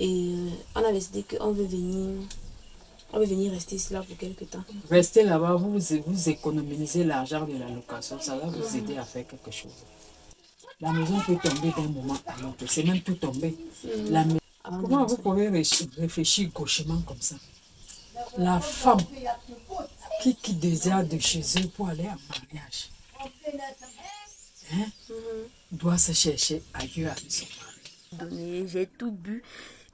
Et on a décidé qu'on veut venir rester ici là pour quelques temps. Restez là-bas, vous économisez l'argent de la location, ça va vous aider à faire quelque chose. La maison peut tomber d'un moment à l'autre, c'est même tout tombé. Comment vous pouvez réfléchir gauchement comme ça? La femme qui désire de chez eux pour aller en mariage, hein, doit se chercher ailleurs avec son mari. J'ai tout bu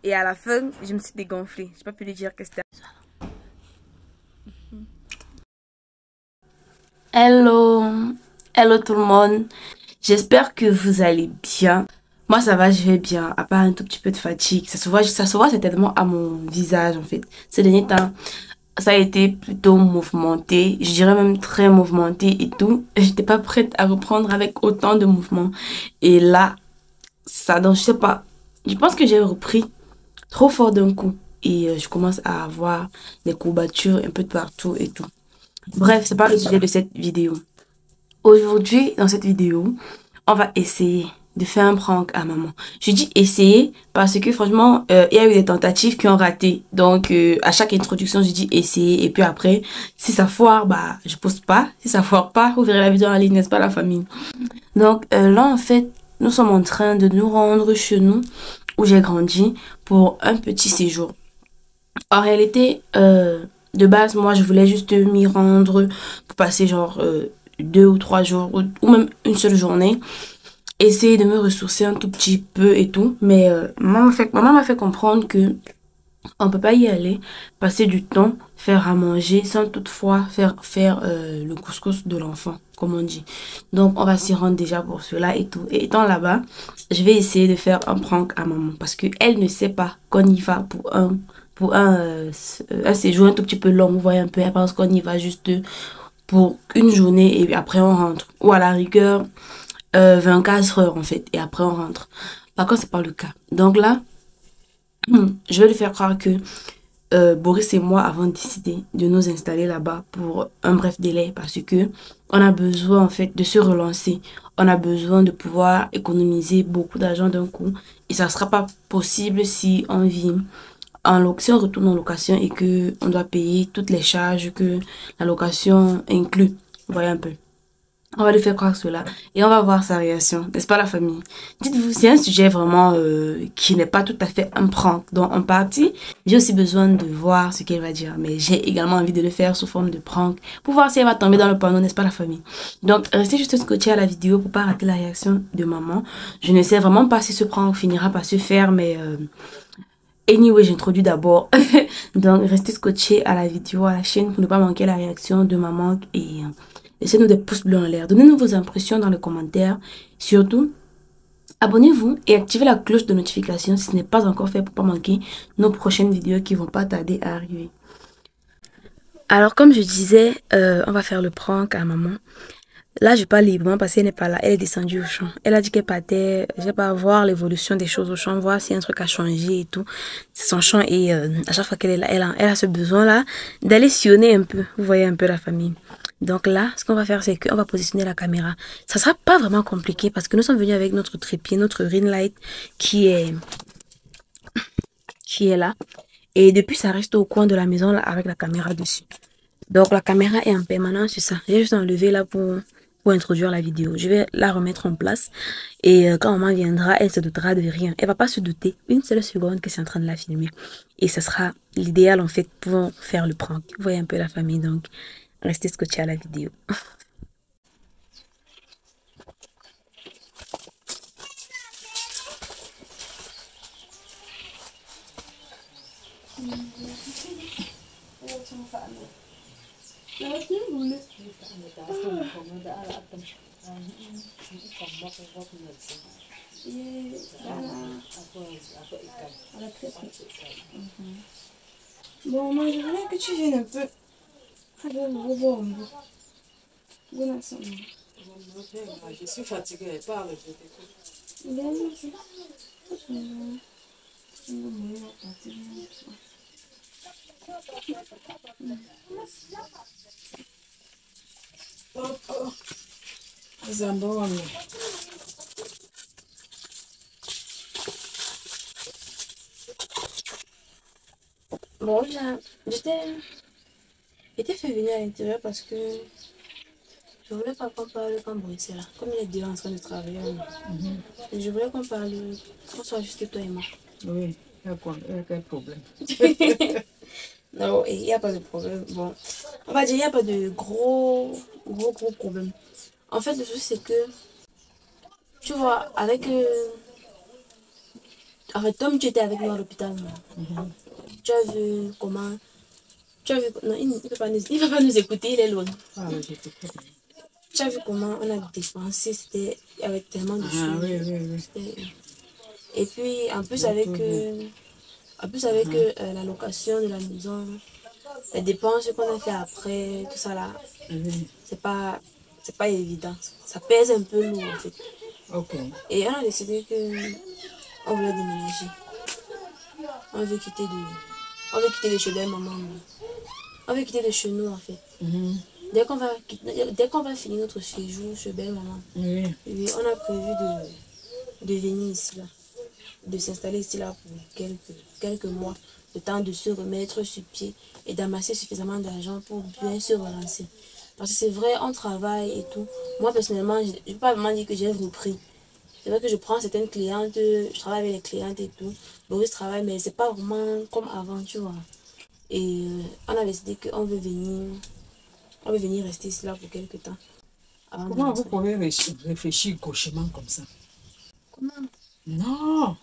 et à la fin, je me suis dégonflée. Je n'ai pas pu lui dire que c'était... Hello, hello tout le monde. J'espère que vous allez bien. Moi ça va, je vais bien, à part un tout petit peu de fatigue. Ça se voit certainement à mon visage en fait. Ces derniers temps, ça a été plutôt mouvementé, je dirais même très mouvementé et tout. J'étais pas prête à reprendre avec autant de mouvements. Et là, ça, donc je sais pas, je pense que j'ai repris trop fort d'un coup. Et je commence à avoir des courbatures un peu de partout et tout. Bref, c'est pas le sujet de cette vidéo. Aujourd'hui, dans cette vidéo, on va essayer de faire un prank à maman. Je dis essayer parce que franchement, il y a eu des tentatives qui ont raté. Donc, à chaque introduction, je dis essayer. Et puis après, si ça foire, bah, je poste pas. Si ça foire pas, vous verrez la vidéo en ligne, n'est-ce pas la famille? Donc, là, en fait, nous sommes en train de nous rendre chez nous, où j'ai grandi, pour un petit séjour. En réalité, de base, moi, je voulais juste m'y rendre pour passer genre 2 ou 3 jours ou même une seule journée. Essayer de me ressourcer un tout petit peu et tout. Mais maman m'a fait comprendre que on peut pas y aller, passer du temps, faire à manger sans toutefois faire le couscous de l'enfant, comme on dit. Donc, on va s'y rendre déjà pour cela et tout. Et étant là-bas, je vais essayer de faire un prank à maman parce que elle ne sait pas qu'on y va pour un séjour un tout petit peu long, vous voyez un peu, elle pense qu'on y va juste pour une journée et après on rentre. Ou à la rigueur, 24 heures en fait, et après on rentre. Par contre, c'est pas le cas. Donc là, je vais lui faire croire que Boris et moi avons décidé de nous installer là-bas pour un bref délai parce que on a besoin en fait de se relancer. On a besoin de pouvoir économiser beaucoup d'argent d'un coup et ça sera pas possible si on vit si on retourne en location et que on doit payer toutes les charges que la location inclut. Vous voyez un peu. On va lui faire croire cela et on va voir sa réaction, n'est-ce pas la famille? Dites-vous, c'est un sujet vraiment qui n'est pas tout à fait un prank. Donc en partie, j'ai aussi besoin de voir ce qu'elle va dire. Mais j'ai également envie de le faire sous forme de prank pour voir si elle va tomber dans le panneau, n'est-ce pas la famille? Donc restez juste scotché à la vidéo pour pas rater la réaction de maman. Je ne sais vraiment pas si ce prank finira par se faire, mais... Anyway, j'introduis d'abord. Donc, restez scotchés à la vidéo, à la chaîne pour ne pas manquer la réaction de maman et laissez-nous des pouces bleus en l'air. Donnez-nous vos impressions dans les commentaires. Surtout, abonnez-vous et activez la cloche de notification si ce n'est pas encore fait pour ne pas manquer nos prochaines vidéos qui vont pas tarder à arriver. Alors, comme je disais, on va faire le prank à maman. Là, je parle librement parce qu'elle n'est pas là. Elle est descendue au champ. Elle a dit qu'elle partait, je sais pas, voir l'évolution des choses au champ, voir si un truc a changé et tout. C'est son champ et à chaque fois qu'elle est là, elle a ce besoin-là d'aller sillonner un peu. Vous voyez un peu la famille. Donc là, ce qu'on va faire, c'est qu'on va positionner la caméra. Ça sera pas vraiment compliqué parce que nous sommes venus avec notre trépied, notre ring light qui est là. Et depuis, ça reste au coin de la maison là, avec la caméra dessus. Donc la caméra est en permanence sur ça. J'ai juste enlevé là pour introduire la vidéo. Je vais la remettre en place et quand maman viendra, elle se doutera de rien. Elle va pas se douter une seule seconde que c'est en train de la filmer. Et ce sera l'idéal en fait pour faire le prank. Vous voyez un peu la famille, donc restez scotchés à la vidéo. Bon, moi je voulais que tu viennes un peu. Je suis fatiguée, parle, je t'écoute. Zamboni. Bon, j'étais j'étais fait venir à l'intérieur parce que je voulais pas qu'on parle quand Boris est là. Comme il est déjà en train de travailler, Mhm. et je voulais qu'on parle, qu'on soit juste toi et moi. Oui, il y a quoi? Il y a quel problème? Non, il n'y a pas de problème. Bon, on va dire, il n'y a pas de gros problème. En fait, le souci, c'est que, tu vois, en fait, comme tu étais avec nous à l'hôpital, non, Mhm. tu as vu comment. Tu as vu. Non, il ne peut pas il peut pas nous écouter, il est loin. Ah oui, je t'écoute. Tu as vu comment on a dépensé, c'était avec tellement de Ah oui, choses. oui, oui. Et puis, J'ai tout vu. en plus avec Mhm. la location de la maison, les dépenses qu'on a fait après, tout ça là, Oui. c'est pas, c'est pas évident. Ça pèse un peu lourd en fait. Ok. Et on a décidé que on voulait déménager. On veut quitter de, on veut quitter de chez belle maman. On veut quitter de chez nous en fait. Mhm. Dès qu'on va finir notre séjour chez belle maman, Oui. et on a prévu de venir ici là, de s'installer ici là pour quelques mois, le temps de se remettre sur pied et d'amasser suffisamment d'argent pour bien se relancer. Parce que c'est vrai, on travaille et tout. Moi personnellement, je ne peux pas vraiment dire que j'ai repris. C'est vrai que je prends certaines clientes, je travaille avec les clientes et tout. Boris travaille, mais c'est pas vraiment comme avant, tu vois. Et on a décidé on veut venir rester ici là pour quelques temps avant de Comment vous rentrer. pouvez réfléchir gauchement comme ça? Comment? Non!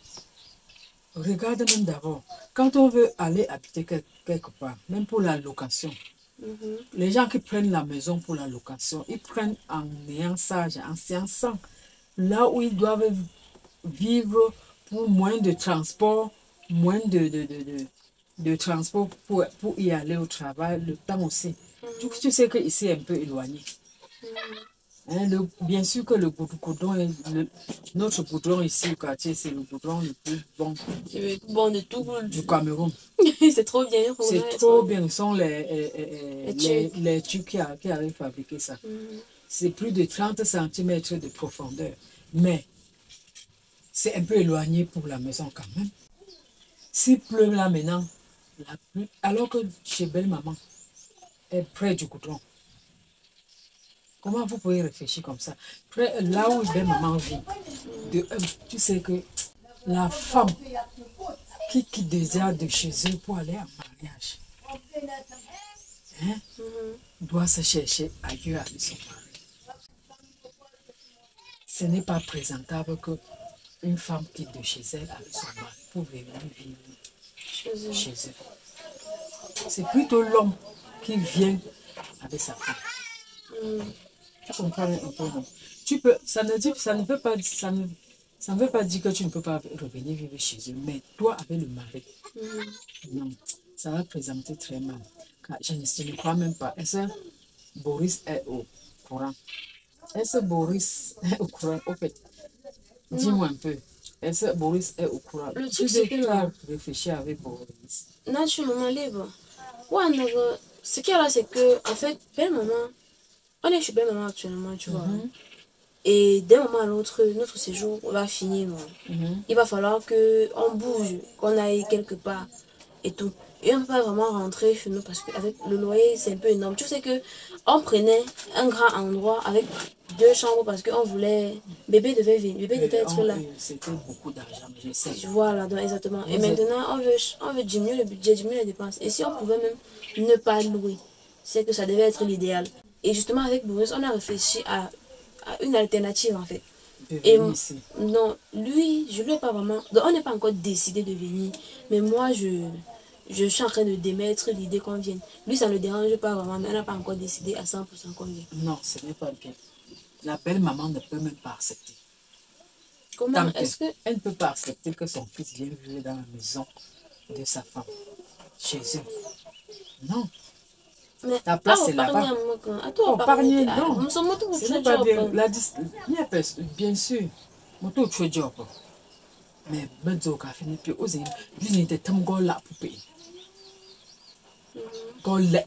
Regarde même d'abord. Quand on veut aller habiter quelque part, même pour la location, Mhm. les gens qui prennent la maison pour la location, ils prennent en ayant sage, en sciençant là où ils doivent vivre pour moins de transport, moins de transport pour y aller au travail, le temps aussi. Tu sais que ici est un peu éloigné. Hein, bien sûr que le goudron, notre goudron ici au quartier, c'est le goudron le plus bon Bon, de tout. du Cameroun. C'est trop bien, Rona, C'est c'est trop trop bien. bien. Ce sont Et tu. les Turcs qui avaient fabriqué ça. Mhm. C'est plus de 30 centimètres de profondeur. Mais c'est un peu éloigné pour la maison quand même. S'il pleut là maintenant, alors que chez belle-maman est près du goudron, comment vous pouvez réfléchir comme ça? Là où belle-maman vit, tu sais que la femme qui désire de chez eux pour aller en mariage, hein, Mhm. doit se chercher ailleurs avec son mari. Ce n'est pas présentable que une femme quitte de chez elle avec son mari pour venir vivre chez eux. C'est plutôt l'homme qui vient avec sa femme. Mhm. Tu comprends un peu, non? Tu peux, ça ne veut pas, ça ne veut pas dire que tu ne peux pas revenir vivre chez eux, mais toi avec le mari, Mhm. non, ça va présenter très mal. Car je ne crois même pas. Est-ce que Boris est au courant? Est-ce que Boris est au courant? Au fait, Non, dis-moi un peu. Est-ce que Boris est au courant? le truc c'est que Tu as non, réfléchi avec Boris. là je suis maman libre. Ouais, ce qu'il y a là, c'est que, en fait, belle maman, on est chez belle maman actuellement, tu vois. Mhm, Et d'un moment à l'autre, notre séjour va finir, non. mhm. Il va falloir que on bouge, qu'on aille quelque part et tout. Et on ne peut pas vraiment rentrer chez nous parce qu'avec le loyer, c'est un peu énorme. Tu sais que on prenait un grand endroit avec deux chambres parce qu'on voulait. Bébé devait venir, bébé devait être là. C'était beaucoup d'argent, je sais. Voilà, donc exactement. Et Vous êtes... maintenant, on veut diminuer le budget, diminuer les dépenses. Et si on pouvait même ne pas louer, c'est que ça devait être l'idéal. Et justement, avec Boris, on a réfléchi à une alternative en fait. de Et venir ici. non, lui, je lui ai pas vraiment. Donc, on n'est pas encore décidé de venir. Mais moi, je suis en train de démettre l'idée qu'on vienne. Lui, ça ne le dérange pas vraiment, mais on n'a pas encore décidé à 100% qu'on vienne. Non, ce n'est pas bien. La belle-maman ne peut même pas accepter. Comment Tant que est-ce que. elle ne peut pas accepter que son fils vienne vivre dans la maison de sa femme, chez eux. Non, Mais, ta ah, place on c'est parle là-bas. à moi quand. À toi, on Oh, parle. pargnez, Ah, non. nous sommes tous Ce très n'est pas job. bien. Bien sûr. Moto tu job. Mais bezo ka fini puis oser. Juste n'était tam go là pour payer. Go là.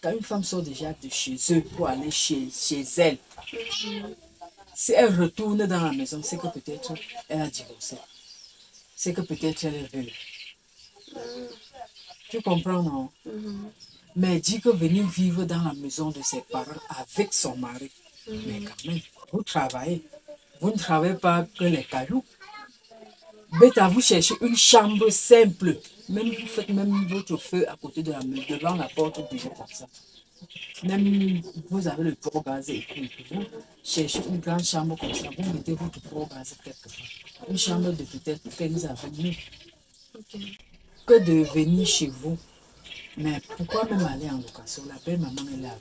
Quand une femme sort déjà de chez eux pour aller chez elle, si elle retourne dans la maison, c'est que peut-être elle a divorcé. C'est que peut-être elle est veuve. Tu comprends, non? Mais dit que venir vivre dans la maison de ses parents avec son mari. Mais quand même, vous travaillez. Vous ne travaillez pas que les cailloux. Bêta, vous cherchez une chambre simple. Même vous faites même votre feu à côté de la maison, devant la porte du bureau comme ça. Même vous avez le pot gazé et tout. Vous cherchez une grande chambre comme ça. Vous mettez votre pot gazé quelque part. Une chambre de peut-être 15 à 20 minutes. Que de venir chez vous. Mais pourquoi même aller en location? La belle maman est là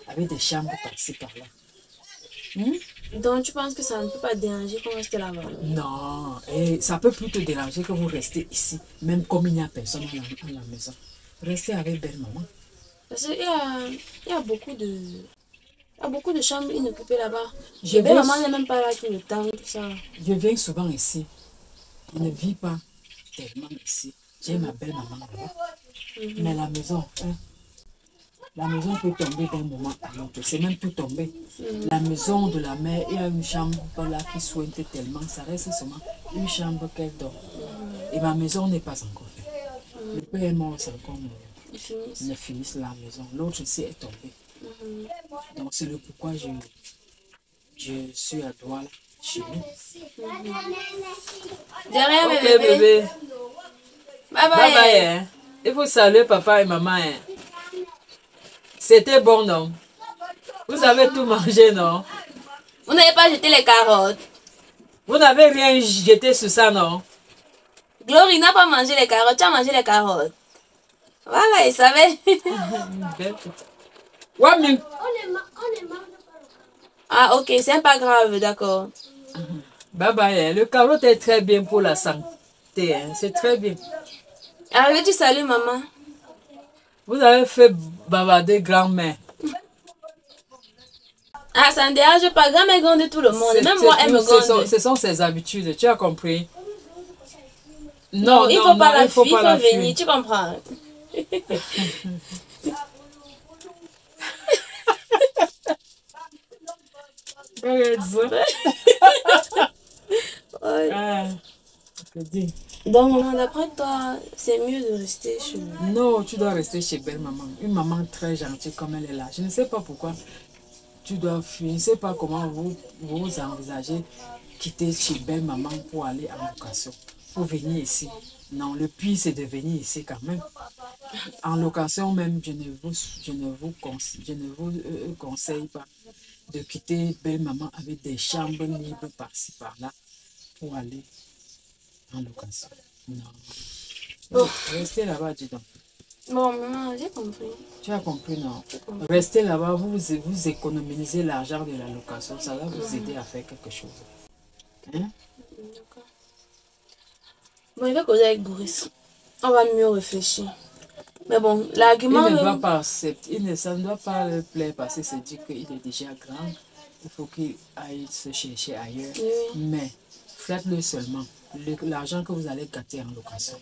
avec des chambres par-ci par-là. Donc tu penses que ça ne peut pas déranger qu'on reste là-bas? Non, et ça peut plus te déranger que vous restez ici, même comme il n'y a personne à la maison. Restez avec belle maman. Parce qu'il y a beaucoup de... Il y a beaucoup de chambres inoccupées là-bas. Je Belle viens- maman n'est même pas là tout le temps, tout ça. Je viens souvent ici. Je ne vis pas tellement ici. J'ai ma belle maman là-bas. Mais la maison, hein, la maison peut tomber d'un moment à l'autre. C'est même tout tombé. La maison de la mère, il y a une chambre là qui soigne tellement. Ça reste seulement une chambre qu'elle dort. Et ma maison n'est pas encore faite. Le père est mort, c'est encore mort. Ils finissent la maison. L'autre ici est tombée. Donc c'est le pourquoi je suis à Douala, chez nous. Derrière Ok, mes bébés. bébé. Bye bye. Bye bye. Hein. Il faut saluer papa et maman. Hein. C'était bon, non? Vous avez tout mangé, non? Vous n'avez pas jeté les carottes. Vous n'avez rien jeté sur ça, non? Glory n'a pas mangé les carottes. Tu as mangé les carottes. Voilà, il savait. Ouais, mais... Ah, ok, c'est pas grave, d'accord. Bye bye. Hein. Le carotte est très bien pour la santé. Hein. C'est très bien. Arrivé, tu salues maman. Vous avez fait bavarder grand-mère. Ah, ça ne dérange pas. Grand-mère gronde tout le monde. Même moi, elle me gronde. Ce sont ses habitudes. Tu as compris? Non, il ne faut pas la il faut fuir, pas il faut la venir. fuir. Tu comprends? Ouais. Ah, je te dis. Donc, maman, d'après toi, c'est mieux de rester chez nous. Non, tu dois rester chez belle maman. Une maman très gentille comme elle est là. Je ne sais pas pourquoi tu dois fuir. Je ne sais pas comment vous envisagez quitter chez belle maman pour aller en location. Pour venir ici. Non, le pire c'est de venir ici quand même. En location même, je ne vous conseille pas de quitter belle maman avec des chambres libres par-ci par-là pour aller en location. Non. Oh. Restez là-bas, dis donc. Bon, maman, j'ai compris. Tu as compris, non? Restez là-bas, vous économisez l'argent de la location. Ça va vous aider à faire quelque chose. Hein? D'accord. Bon, il va causer avec Boris. On va mieux réfléchir. Mais bon, l'argument... Il ne doit pas accepter, ça ne doit pas le plaire parce qu'il se dit qu'il est déjà grand. Il faut qu'il aille se chercher ailleurs. Oui. Mais faites-le seulement. L'argent que vous allez gâter en location,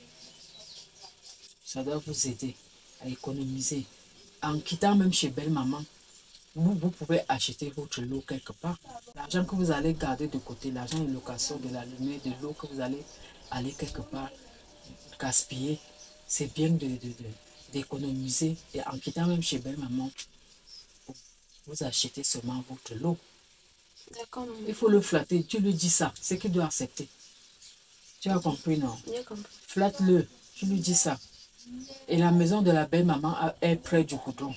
ça doit vous aider à économiser. En quittant même chez belle maman, vous pouvez acheter votre lot quelque part. L'argent que vous allez garder de côté, l'argent de location, de la lumière, de l'eau que vous allez aller quelque part gaspiller, c'est bien d'économiser. Et en quittant même chez belle maman, vous achetez seulement votre lot. D'accord, maman. Il faut le flatter. Tu lui dis ça. C'est qu'il doit accepter. Tu as compris, non? J'ai compris. Flatte-le. Tu lui dis ça. Et la maison de la belle maman est près du goudron.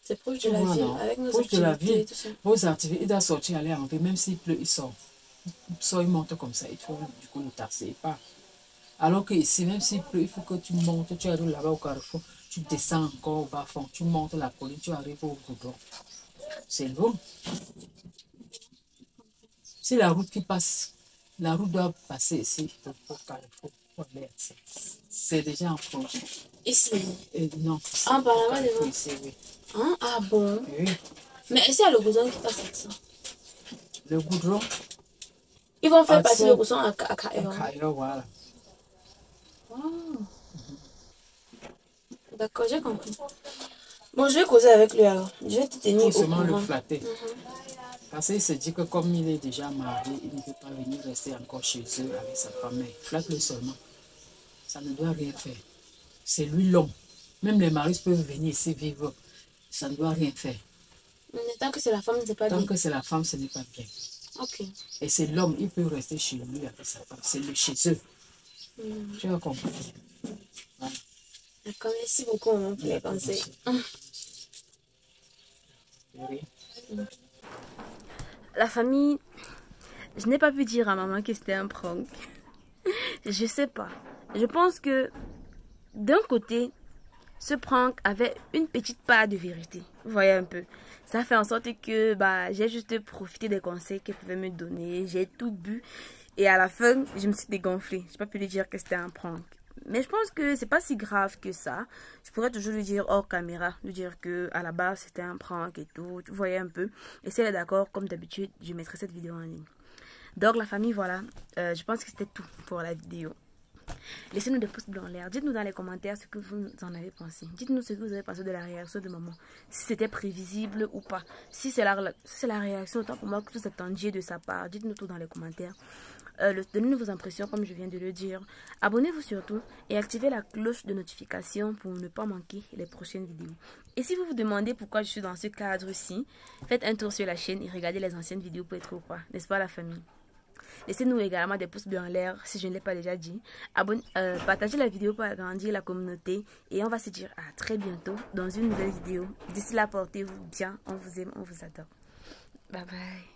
C'est proche de la ville, non? avec nos Proche de la activités ville. et tout ça. Vos activités, il doit sortir, aller en ville. Même s'il pleut, il sort. Il sort, il monte comme ça. Il faut du coup le tasser. Pas. Alors que ici, même s'il pleut, il faut que tu montes. Tu arrives là-bas au carrefour. Tu descends encore au bas fond. Tu montes la colline. Tu arrives au goudron. C'est loin. Si la route qui passe, la route doit passer ici au carrefour. C'est déjà en projet. Ici. Non. Ah, par là-bas devant. Ici, oui. Hein? Ah bon? Oui. Mais est-ce qu'il y a le goudron qui passe ça? Le goudron. Ils vont faire passer ça, le goudron à Cairo. Cairo, voilà. D'accord, j'ai compris. Bon, je vais causer avec lui alors. Je vais te Il tenir faut au seulement le courant. flatter. Parce qu'il se dit que comme il est déjà marié, il ne peut pas venir rester encore chez eux avec sa femme. Mais flatte-le seulement. ça ne doit rien faire. C'est lui l'homme. Même les maris peuvent venir ici vivre. Ça ne doit rien faire. Mais tant que c'est la femme, c'est pas bien. Tant que c'est la femme, ce n'est pas bien. Ok. Et c'est l'homme, il peut rester chez lui avec sa femme. C'est chez eux. Tu as compris? Voilà. D'accord, merci beaucoup pour les conseils. Oui. La famille, je n'ai pas pu dire à maman que c'était un prank. Je sais pas. Je pense que d'un côté, ce prank avait une petite part de vérité. Vous voyez un peu. Ça fait en sorte que j'ai juste profité des conseils qu'elle pouvait me donner. J'ai tout bu. Et à la fin, je me suis dégonflée. Je n'ai pas pu lui dire que c'était un prank. Mais je pense que c'est pas si grave que ça. Je pourrais toujours lui dire hors caméra. Lui dire que à la base c'était un prank et tout. Vous voyez un peu. Et si elle est d'accord, comme d'habitude, je mettrai cette vidéo en ligne. Donc la famille, voilà. Je pense que c'était tout pour la vidéo. Laissez-nous des pouces bleus en l'air. Dites-nous dans les commentaires ce que vous en avez pensé. Dites-nous ce que vous avez pensé de la réaction de maman. Si c'était prévisible ou pas. Si c'est la réaction autant pour moi que vous attendiez de sa part. Dites-nous tout dans les commentaires. Donnez-nous vos impressions comme je viens de le dire. Abonnez-vous surtout et activez la cloche de notification pour ne pas manquer les prochaines vidéos. Et si vous vous demandez pourquoi je suis dans ce cadre-ci, faites un tour sur la chaîne et regardez les anciennes vidéos pour être au point. N'est-ce pas la famille? Laissez-nous également des pouces bleus en l'air si je ne l'ai pas déjà dit. Partagez la vidéo pour agrandir la communauté. Et on va se dire à très bientôt dans une nouvelle vidéo. D'ici là, portez-vous bien. On vous aime, on vous adore. Bye bye.